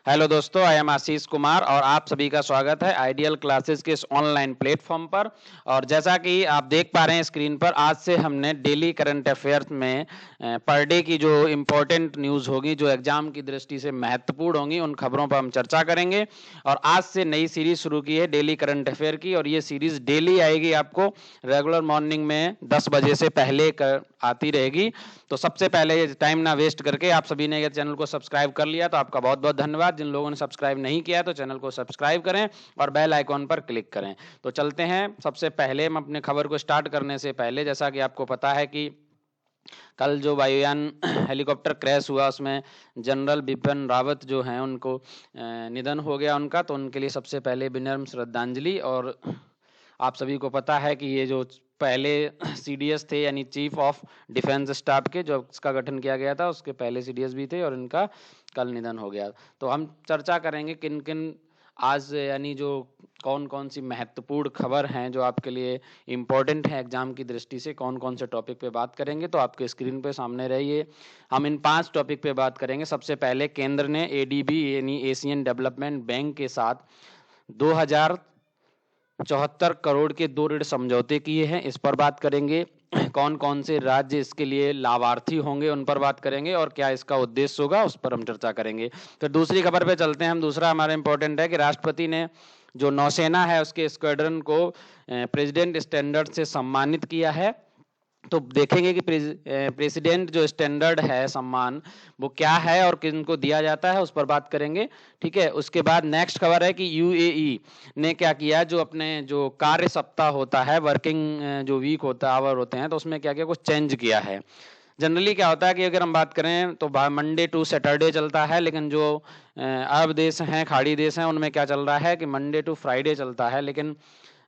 Hello दोस्तों, I am Ashish Kumar और आप सभी का स्वागत है आइडियल क्लासेस के इस ऑनलाइन प्लेटफॉर्म पर। और जैसा कि आप देख पा रहे हैं स्क्रीन पर, आज से हमने डेली करंट अफेयर्स में पर डे की जो इम्पोर्टेंट न्यूज़ होगी, जो एग्जाम की दृष्टि से महत्वपूर्ण होंगी, उन खबरों पर हम चर्चा करेंगे। और आज से नई सीरीज शुरू की है डेली करंट अफेयर की, और ये सीरीज डेली आएगी, आपको रेगुलर मॉर्निंग में 10 बजे से पहले आती रहेगी। तो सबसे पहले टाइम ना वेस्ट करके आप सभी ने चैनल को सब्सक्राइब कर लिया तो आपका बहुत बहुत धन्यवाद। जिन लोगों ने सब्सक्राइब नहीं किया तो चैनल को सब्सक्राइब करें और बेल आइकॉन पर क्लिक करें। तो चलते हैं, सबसे पहले हम अपने खबर को स्टार्ट करने से पहले, जैसा कि आपको पता है कि कल जो वायुयान हेलीकॉप्टर क्रैश हुआ उसमें जनरल बिपिन रावत जो हैं उनको निधन हो गया उनका, तो उनके लिए सबसे पहले विनम्र श्रद्धांजलि। और आप सभी को पता है कि ये जो पहले सीडीएस थे, यानी चीफ ऑफ डिफेंस स्टाफ के, जो इसका गठन किया गया था, उसके पहले सीडीएस भी थे और इनका कल निधन हो गया। तो हम चर्चा करेंगे किन किन आज, यानी जो कौन कौन सी महत्वपूर्ण खबर हैं जो आपके लिए इम्पोर्टेंट है एग्जाम की दृष्टि से, कौन कौन से टॉपिक पे बात करेंगे। तो आपके स्क्रीन पे सामने रहिए, हम इन 5 टॉपिक पे बात करेंगे। सबसे पहले, केंद्र ने एडीबी यानी एशियन डेवलपमेंट बैंक के साथ 2074 करोड़ के 2 ऋण समझौते किए हैं, इस पर बात करेंगे। कौन कौन से राज्य इसके लिए लाभार्थी होंगे उन पर बात करेंगे, और क्या इसका उद्देश्य होगा उस पर हम चर्चा करेंगे। फिर दूसरी खबर पे चलते हैं हम। दूसरा हमारा इंपॉर्टेंट है कि राष्ट्रपति ने जो नौसेना है उसके स्क्वाड्रन को प्रेसिडेंट स्टैंडर्ड से सम्मानित किया है। तो देखेंगे कि प्रेसिडेंट जो स्टैंडर्ड है सम्मान, वो क्या है और किनको दिया जाता है, उस पर बात करेंगे। ठीक है, उसके बाद नेक्स्ट खबर है कि यूएई ने क्या किया, जो अपने जो कार्य सप्ताह होता है, वर्किंग जो वीक होता है, आवर होते हैं, तो उसमें क्या किया, कुछ चेंज किया है। जनरली क्या होता है कि अगर हम बात करें तो मंडे टू सैटरडे चलता है, लेकिन जो अरब देश हैं, खाड़ी देश हैं, उनमें क्या चल रहा है कि मंडे टू फ्राइडे चलता है। लेकिन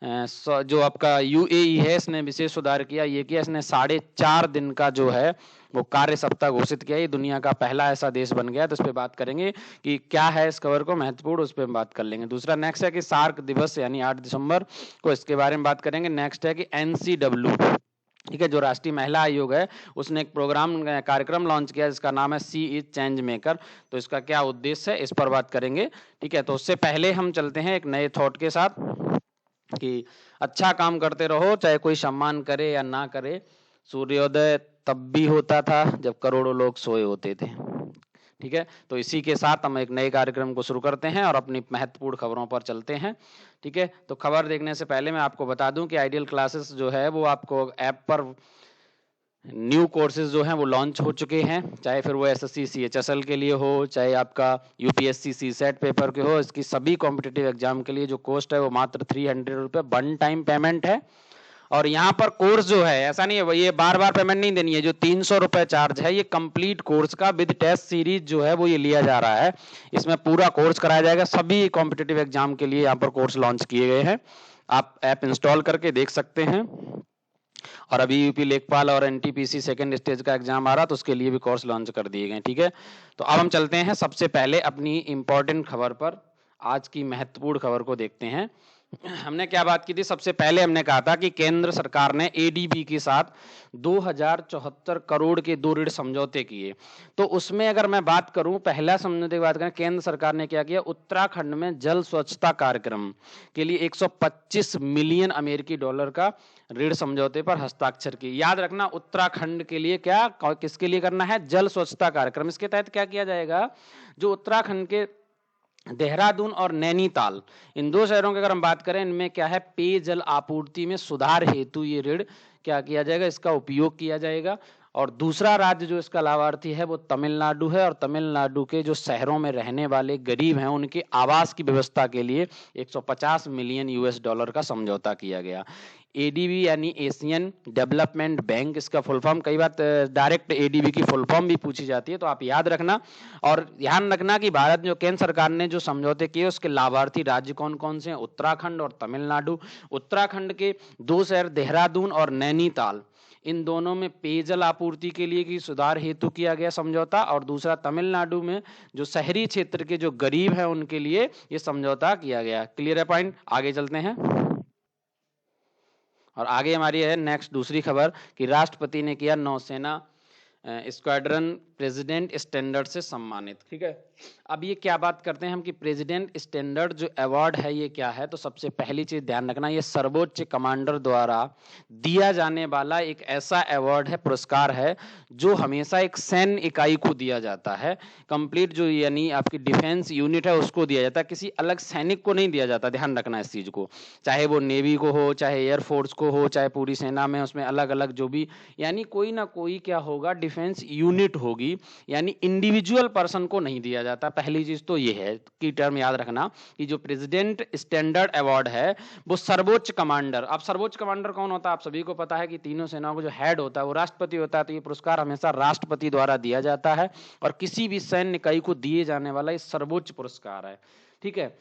जो आपका यूएई है, इसने विशेष सुधार किया, ये किया इसने 4.5 दिन का जो है वो कार्य सप्ताह घोषित किया। ये दुनिया का पहला ऐसा देश बन गया। तो इस पर बात करेंगे कि क्या है इस खबर को महत्वपूर्ण, उस पर हम बात कर लेंगे। दूसरा नेक्स्ट है कि सार्क दिवस यानी 8 दिसंबर को, इसके बारे में बात करेंगे। नेक्स्ट है कि एनसीडब्ल्यू, ठीक है, जो राष्ट्रीय महिला आयोग है, उसने एक कार्यक्रम लॉन्च किया जिसका नाम है सी इज चेंज मेकर। तो इसका क्या उद्देश्य है, इस पर बात करेंगे। ठीक है, तो उससे पहले हम चलते हैं एक नए थॉट के साथ कि अच्छा काम करते रहो, चाहे कोई सम्मान करे या ना करे। सूर्योदय तब भी होता था जब करोड़ों लोग सोए होते थे। ठीक है, तो इसी के साथ हम एक नए कार्यक्रम को शुरू करते हैं और अपनी महत्वपूर्ण खबरों पर चलते हैं। ठीक है, तो खबर देखने से पहले मैं आपको बता दूं कि आइडियल क्लासेस जो है वो आपको ऐप पर न्यू कोर्सेज जो हैं वो लॉन्च हो चुके हैं, चाहे फिर वो एसएससी सीएचएसएल के लिए हो, चाहे आपका यूपीएससी सीसेट पेपर के हो। इसकी सभी कॉम्पिटिटिव एग्जाम के लिए जो कॉस्ट है वो मात्र 300 रुपये वन टाइम पेमेंट है। और यहाँ पर कोर्स जो है, ऐसा नहीं है ये बार बार पेमेंट नहीं देनी है। जो 300 रुपये चार्ज है, ये कंप्लीट कोर्स का विद टेस्ट सीरीज जो है वो ये लिया जा रहा है। इसमें पूरा कोर्स कराया जाएगा। सभी कॉम्पिटिटिव एग्जाम के लिए यहाँ पर कोर्स लॉन्च किए गए हैं। आप ऐप इंस्टॉल करके देख सकते हैं। और अभी यूपी लेखपाल और एनटीपीसी सेकंड स्टेज का एग्जाम आ रहा, तो उसके लिए भी कोर्स लॉन्च कर दिए गए। ठीक है, तो अब हम चलते हैं सबसे पहले अपनी इंपॉर्टेंट खबर पर, आज की महत्वपूर्ण खबर को देखते हैं। हमने क्या बात की थी, सबसे पहले हमने कहा था कि केंद्र सरकार ने एडीबी के साथ 2074 करोड़ के 2 ऋण समझौते किए। तो उसमें अगर मैं बात करूं, पहला समझौते की बात करें, केंद्र सरकार ने क्या किया, उत्तराखंड में जल स्वच्छता कार्यक्रम के लिए 125 मिलियन अमेरिकी डॉलर का ऋण समझौते पर हस्ताक्षर किए। याद रखना, उत्तराखंड के लिए क्या, किसके लिए करना है, जल स्वच्छता कार्यक्रम। इसके तहत क्या किया जाएगा, जो उत्तराखंड के देहरादून और नैनीताल, इन 2 शहरों की अगर हम बात करें, इनमें क्या है, पेयजल आपूर्ति में सुधार हेतु ये ऋण क्या किया जाएगा, इसका उपयोग किया जाएगा। और दूसरा राज्य जो इसका लाभार्थी है वो तमिलनाडु है, और तमिलनाडु के जो शहरों में रहने वाले गरीब हैं उनके आवास की व्यवस्था के लिए 150 मिलियन यूएस डॉलर का समझौता किया गया। एडीबी यानी एशियन डेवलपमेंट बैंक, इसका फुल फॉर्म, कई बार डायरेक्ट एडीबी की फुल फॉर्म भी पूछी जाती है, तो आप याद रखना। और ध्यान रखना कि भारत जो केंद्र सरकार ने जो समझौते किए उसके लाभार्थी राज्य कौन कौन से हैं, उत्तराखंड और तमिलनाडु। उत्तराखंड के 2 शहर देहरादून और नैनीताल, इन दोनों में पेयजल आपूर्ति के लिए की सुधार हेतु किया गया समझौता। और दूसरा तमिलनाडु में जो शहरी क्षेत्र के जो गरीब हैं उनके लिए ये समझौता किया गया। क्लियर है पॉइंट, आगे चलते हैं। और आगे हमारी है नेक्स्ट दूसरी खबर कि राष्ट्रपति ने किया नौसेना स्क्वाड्रन प्रेसिडेंट स्टैंडर्ड से सम्मानित। ठीक है, अब ये क्या बात करते हैं हम कि प्रेसिडेंट स्टैंडर्ड जो अवार्ड है ये क्या है, तो सबसे पहली चीज ध्यान रखना, ये सर्वोच्च कमांडर द्वारा दिया जाने वाला एक ऐसा अवार्ड है, पुरस्कार है, जो हमेशा एक सैन्य इकाई को दिया जाता है। कंप्लीट जो यानी आपकी डिफेंस यूनिट है उसको दिया जाता है, किसी अलग सैनिक को नहीं दिया जाता। ध्यान रखना इस चीज को, चाहे वो नेवी को हो, चाहे एयरफोर्स को हो, चाहे पूरी सेना में उसमें अलग अलग जो भी, यानी कोई ना कोई क्या होगा, डिफेंस यूनिट होगी, यानी इंडिविजुअल पर्सन को नहीं दिया जाता। पहली चीज तो ये है कि टर्म याद रखना कि जो प्रेसिडेंट स्टैंडर्ड अवार्ड है वो सर्वोच्च कमांडर, अब सर्वोच्च कमांडर कौन होता है आप सभी को पता है कि तीनों सेनाओं को जो हेड होता है वो राष्ट्रपति होता है। तो ये पुरस्कार हमेशा राष्ट्रपति द्वारा दिया जाता है और किसी भी सैन्य इकाई को दिए जाने वाला ये सर्वोच्च पुरस्कार है। ठीक है,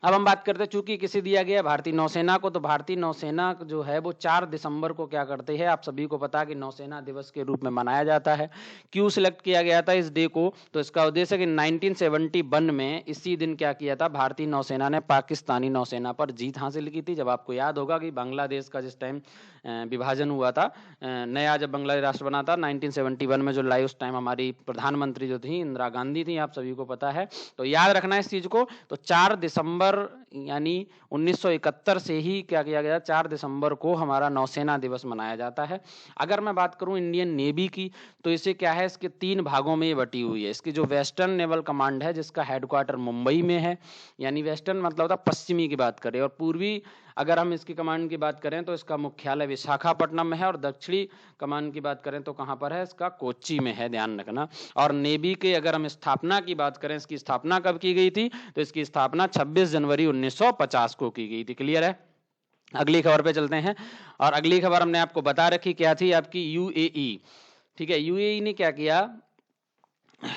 अब हम बात करते हैं चूंकि किसे दिया गया, भारतीय नौसेना को, तो भारतीय नौसेना जो है वो 4 दिसंबर को क्या करते हैं, आप सभी को पता है कि नौसेना दिवस के रूप में मनाया जाता है। क्यों सिलेक्ट किया गया था इस डे को, तो इसका उद्देश्य है कि 1971 में इसी दिन क्या किया था, भारतीय नौसेना ने पाकिस्तानी नौसेना पर जीत हासिल की थी। जब आपको याद होगा कि बांग्लादेश का जिस टाइम विभाजन हुआ था, नया जब बांग्लादेश राष्ट्र बना था 1971 में जो लाई, उस टाइम हमारी प्रधानमंत्री जो थी इंदिरा गांधी थी, आप सभी को पता है। तो याद रखना इस चीज को। तो 4 दिसंबर यानी 1971 से ही क्या किया गया, 4 दिसंबर को हमारा नौसेना दिवस मनाया जाता है। अगर मैं बात करूं इंडियन नेवी की, तो इसे क्या है, इसके 3 भागों में बटी हुई है। इसकी जो वेस्टर्न नेवल कमांड है जिसका हेडक्वार्टर मुंबई में है, यानी वेस्टर्न मतलब होता पश्चिमी की बात करें, और पूर्वी अगर हम इसकी कमांड की बात करें तो इसका मुख्यालय विशाखापट्टनम में है, और दक्षिणी कमांड की बात करें तो कहां पर है, इसका कोच्चि में है, ध्यान रखना। और नेवी के अगर हम स्थापना की बात करें, इसकी स्थापना कब की गई थी, तो इसकी स्थापना 26 जनवरी 1950 को की गई थी। क्लियर है, अगली खबर पे चलते हैं। और अगली खबर हमने आपको बता रखी क्या थी, आपकी यूएई। ठीक है, यूएई ने क्या किया,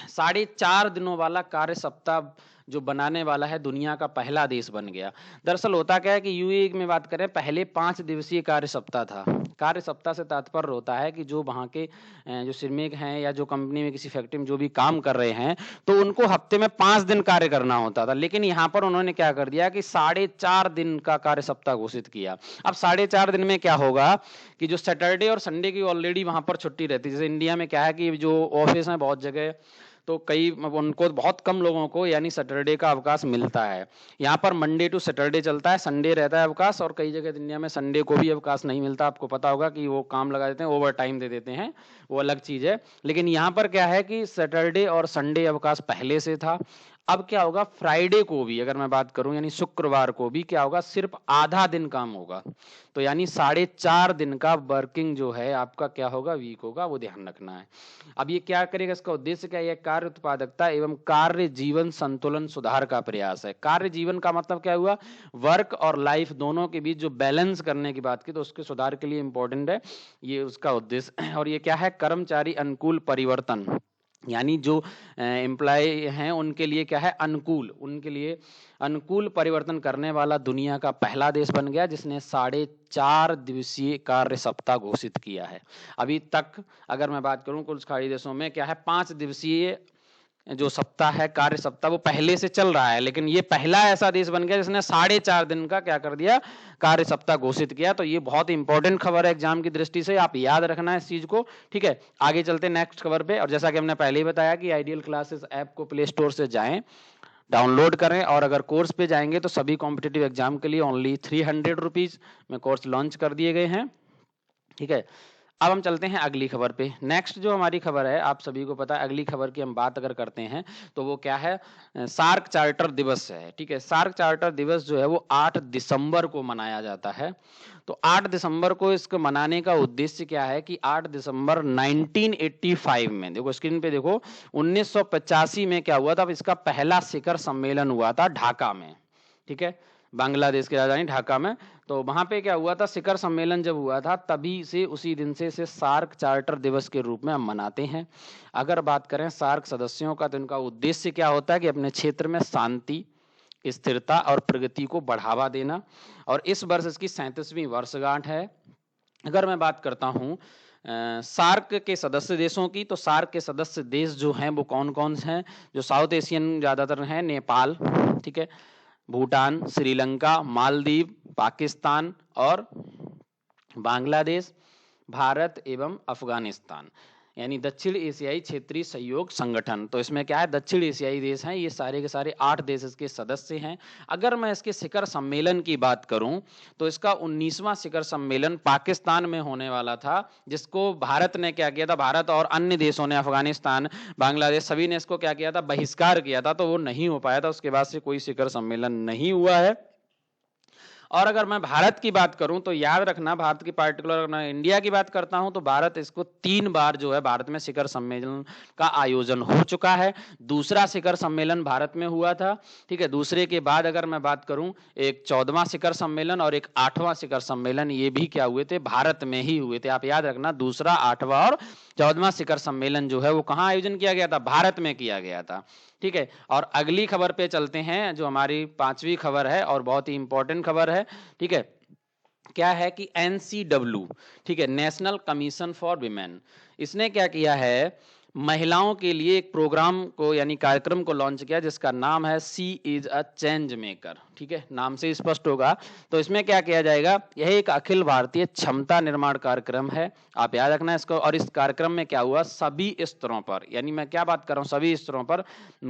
4.5 दिनों वाला कार्य सप्ताह जो बनाने वाला है, दुनिया का पहला देश बन गया। दरअसल होता क्या है कि यूएई में बात करें, पहले 5 दिवसीय कार्य सप्ताह था। कार्य सप्ताह से तात्पर्य होता है कि जो वहाँ के जो श्रमिक हैं या जो कंपनी में किसी फैक्ट्री में जो भी काम कर रहे हैं, तो उनको हफ्ते में 5 दिन कार्य करना होता था। लेकिन यहाँ पर उन्होंने क्या कर दिया कि 4.5 दिन का कार्य सप्ताह घोषित किया। अब 4.5 दिन में क्या होगा कि जो सैटरडे और संडे की ऑलरेडी वहाँ पर छुट्टी रहती है। जैसे इंडिया में क्या है कि जो ऑफिस है बहुत जगह, तो कई उनको बहुत कम लोगों को यानी सैटरडे का अवकाश मिलता है। यहाँ पर मंडे टू सैटरडे चलता है, संडे रहता है अवकाश, और कई जगह इंडिया में संडे को भी अवकाश नहीं मिलता। आपको पता होगा कि वो काम लगा देते हैं, ओवर टाइम दे देते हैं, वो अलग चीज है। लेकिन यहाँ पर क्या है कि सैटरडे और संडे अवकाश पहले से था। अब क्या होगा, फ्राइडे को भी अगर मैं बात करूं यानी शुक्रवार को भी क्या होगा, सिर्फ आधा दिन काम होगा। तो यानी 4.5 दिन का वर्किंग जो है आपका क्या होगा, वीक होगा, वो ध्यान रखना है। अब ये क्या करेगा, इसका उद्देश्य क्या है, कार्य उत्पादकता एवं कार्य जीवन संतुलन सुधार का प्रयास है। कार्य जीवन का मतलब क्या हुआ, वर्क और लाइफ दोनों के बीच जो बैलेंस करने की बात की, तो उसके सुधार के लिए इंपॉर्टेंट है ये उसका उद्देश्य। और ये क्या है, कर्मचारी अनुकूल परिवर्तन, यानी जो एम्प्लॉय हैं उनके लिए क्या है, अनुकूल, उनके लिए अनुकूल परिवर्तन करने वाला दुनिया का पहला देश बन गया जिसने 4.5 दिवसीय कार्य सप्ताह घोषित किया है। अभी तक अगर मैं बात करूं कुछ खाड़ी देशों में क्या है, 5 दिवसीय जो सप्ताह है, कार्य सप्ताह, वो पहले से चल रहा है, लेकिन ये पहला ऐसा देश बन गया जिसने 4.5 दिन का क्या कर दिया, कार्य सप्ताह घोषित किया। तो ये बहुत इंपॉर्टेंट खबर है एग्जाम की दृष्टि से, आप याद रखना है इस चीज को। ठीक है, आगे चलते नेक्स्ट खबर पे। और जैसा कि हमने पहले ही बताया कि आइडियल क्लासेस ऐप को प्ले स्टोर से जाएं, डाउनलोड करें, और अगर कोर्स पे जाएंगे तो सभी कॉम्पिटेटिव एग्जाम के लिए ओनली 300 रुपीज में कोर्स लॉन्च कर दिए गए हैं। ठीक है, अब हम चलते हैं अगली खबर पे। नेक्स्ट जो हमारी खबर है, आप सभी को पता है, अगली खबर की हम बात अगर करते हैं तो वो क्या है, सार्क चार्टर दिवस है। ठीक है, सार्क चार्टर दिवस जो है वो 8 दिसंबर को मनाया जाता है। तो 8 दिसंबर को इसको मनाने का उद्देश्य क्या है कि 8 दिसंबर 1985 में, देखो स्क्रीन पे देखो, 1985 में क्या हुआ था, इसका पहला शिखर सम्मेलन हुआ था ढाका में। ठीक है, बांग्लादेश की राजधानी ढाका में। तो वहां पे क्या हुआ था, शिखर सम्मेलन जब हुआ था तभी से, उसी दिन से इसे सार्क चार्टर दिवस के रूप में हम मनाते हैं। अगर बात करें सार्क सदस्यों का, तो इनका उद्देश्य क्या होता है कि अपने क्षेत्र में शांति, स्थिरता और प्रगति को बढ़ावा देना। और इस वर्ष इसकी 37वीं वर्षगांठ है। अगर मैं बात करता हूँ सार्क के सदस्य देशों की, तो सार्क के सदस्य देश जो हैं वो कौन कौन से हैं, जो साउथ एशियन ज्यादातर हैं, नेपाल, ठीक है, भूटान, श्रीलंका, मालदीव, पाकिस्तान और बांग्लादेश, भारत एवं अफगानिस्तान। यानी दक्षिण एशियाई क्षेत्रीय सहयोग संगठन। तो इसमें क्या है, दक्षिण एशियाई देश हैं, ये सारे के सारे 8 देश इसके सदस्य हैं। अगर मैं इसके शिखर सम्मेलन की बात करूं तो इसका 19वां शिखर सम्मेलन पाकिस्तान में होने वाला था, जिसको भारत ने क्या किया था, भारत और अन्य देशों ने, अफगानिस्तान, बांग्लादेश, सभी ने इसको क्या किया था, बहिष्कार किया था, तो वो नहीं हो पाया था। उसके बाद से कोई शिखर सम्मेलन नहीं हुआ है। और अगर मैं भारत की बात करूं तो याद रखना, भारत की पार्टिकुलर मैं इंडिया की बात करता हूं तो भारत इसको 3 बार जो है भारत में शिखर सम्मेलन का आयोजन हो चुका है। दूसरा शिखर सम्मेलन भारत में हुआ था, ठीक है। दूसरे के बाद अगर मैं बात करूं, एक 14वां शिखर सम्मेलन और एक 8वां शिखर सम्मेलन, ये भी क्या हुए थे, भारत में ही हुए थे। आप याद रखना, दूसरा, 8वां और 14वां शिखर सम्मेलन जो है वो कहां आयोजन किया गया था, भारत में किया गया था, ठीक है। और अगली खबर पे चलते हैं, जो हमारी 5वीं खबर है और बहुत ही इंपॉर्टेंट खबर है, ठीक है। क्या है कि NCW, ठीक है, नेशनल कमीशन फॉर विमेन, इसने क्या किया है, महिलाओं के लिए एक प्रोग्राम को यानी कार्यक्रम को लॉन्च किया जिसका नाम है सी इज अ चेंज मेकर, ठीक है, नाम से स्पष्ट होगा। तो इसमें क्या किया जाएगा, यह एक अखिल भारतीय क्षमता निर्माण कार्यक्रम है, आप याद रखना इसको। और इस कार्यक्रम में क्या हुआ, सभी स्तरों पर, यानी मैं क्या बात कर रहा हूं, सभी स्तरों पर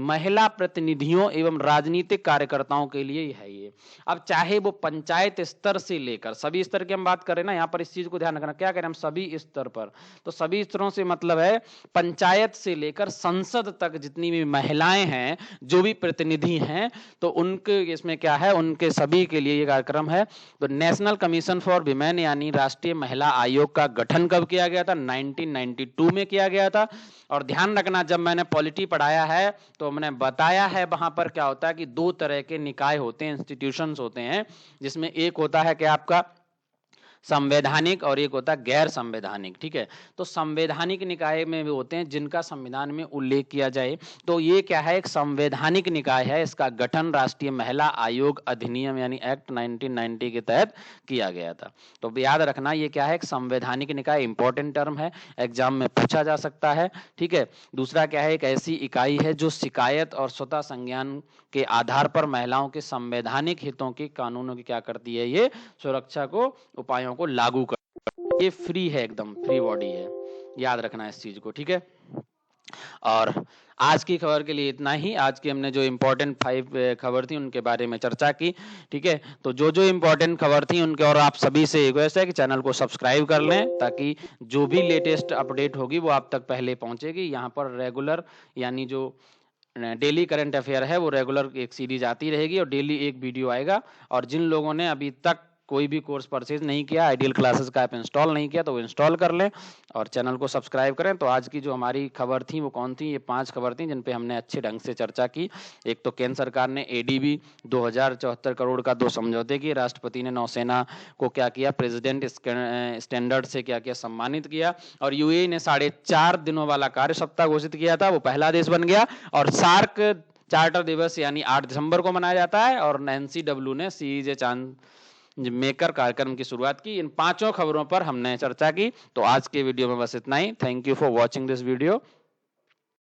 महिला प्रतिनिधियों एवं राजनीतिक कार्यकर्ताओं के लिए है ये। अब चाहे वो पंचायत स्तर से लेकर, सभी स्तर की हम बात करें ना, यहाँ पर इस चीज को ध्यान रखना, क्या करें हम, सभी स्तर पर। तो सभी स्तरों से मतलब है पंचायत से लेकर संसद तक जितनी भी महिलाएं हैं, जो भी प्रतिनिधि हैं, तो उनके इसमें क्या है, उनके सभी के लिए ये कार्यक्रम है। तो नेशनल कमीशन फॉर विमेन यानी राष्ट्रीय महिला आयोग का गठन कब किया गया था, 1992 में किया गया था। और ध्यान रखना, जब मैंने पॉलिटी पढ़ाया है तो मैंने बताया है वहां पर क्या होता है कि 2 तरह के निकाय होते हैं, इंस्टीट्यूशंस होते हैं, जिसमें एक होता है कि आपका संवैधानिक और एक होता है गैर संवैधानिक, ठीक है। तो संवैधानिक निकाय में भी होते हैं जिनका संविधान में उल्लेख किया जाए, तो ये क्या है, एक संवैधानिक निकाय है। इसका गठन राष्ट्रीय महिला आयोग अधिनियम यानी एक्ट 1990 के तहत किया गया था। तो याद रखना, ये क्या है, एक संवैधानिक निकाय, इंपॉर्टेंट टर्म है, एग्जाम में पूछा जा सकता है, ठीक है। दूसरा क्या है, एक ऐसी इकाई है जो शिकायत और स्वतः संज्ञान के आधार पर महिलाओं के संवैधानिक हितों की, कानूनों की क्या करती है, ये सुरक्षा को, उपायों को लागू कर। ये फ्री है, एकदम फ्री बॉडी है, याद रखना इस चीज को, ठीक है। और आज की खबर के लिए इतना ही। आज की हमने जो इम्पोर्टेंट 5 खबर थी उनके बारे में चर्चा की, ठीक है। तो जो जो इम्पोर्टेंट खबर थी उनके, और आप सभी से रिक्वेस्ट है कि चैनल को सब्सक्राइब कर लें, ताकि जो भी लेटेस्ट अपडेट होगी वो आप तक पहले पहुंचेगी। यहाँ पर रेगुलर यानी जो डेली करंट अफेयर है वो रेगुलर एक सीरीज आती रहेगी और डेली एक वीडियो आएगा। और जिन लोगों ने अभी तक कोई भी कोर्स परचेज नहीं किया, आइडियल क्लासेस का ऐप इंस्टॉल नहीं किया, तो वो इंस्टॉल कर लें और चैनल को सब्सक्राइब करें। तो आज की जो हमारी खबर थी वो कौन थी, ये 5 खबर थी जिन पे हमने अच्छे ढंग से चर्चा की। एक तो केंद्र सरकार ने ADB 2074 करोड़ का 2 समझौते किए, राष्ट्रपति ने नौसेना को क्या किया, प्रेसिडेंट स्टैंडर्ड से क्या किया, सम्मानित किया। और UAE ने 4.5 दिनों वाला कार्य सप्ताह घोषित किया था, वो पहला देश बन गया। और सार्क चार्टर दिवस यानी 8 दिसंबर को मनाया जाता है। और NCW ने CEJ चांद मेकर कार्यक्रम की शुरुआत की। इन 5 खबरों पर हमने चर्चा की। तो आज के वीडियो में बस इतना ही। Thank you for watching this video.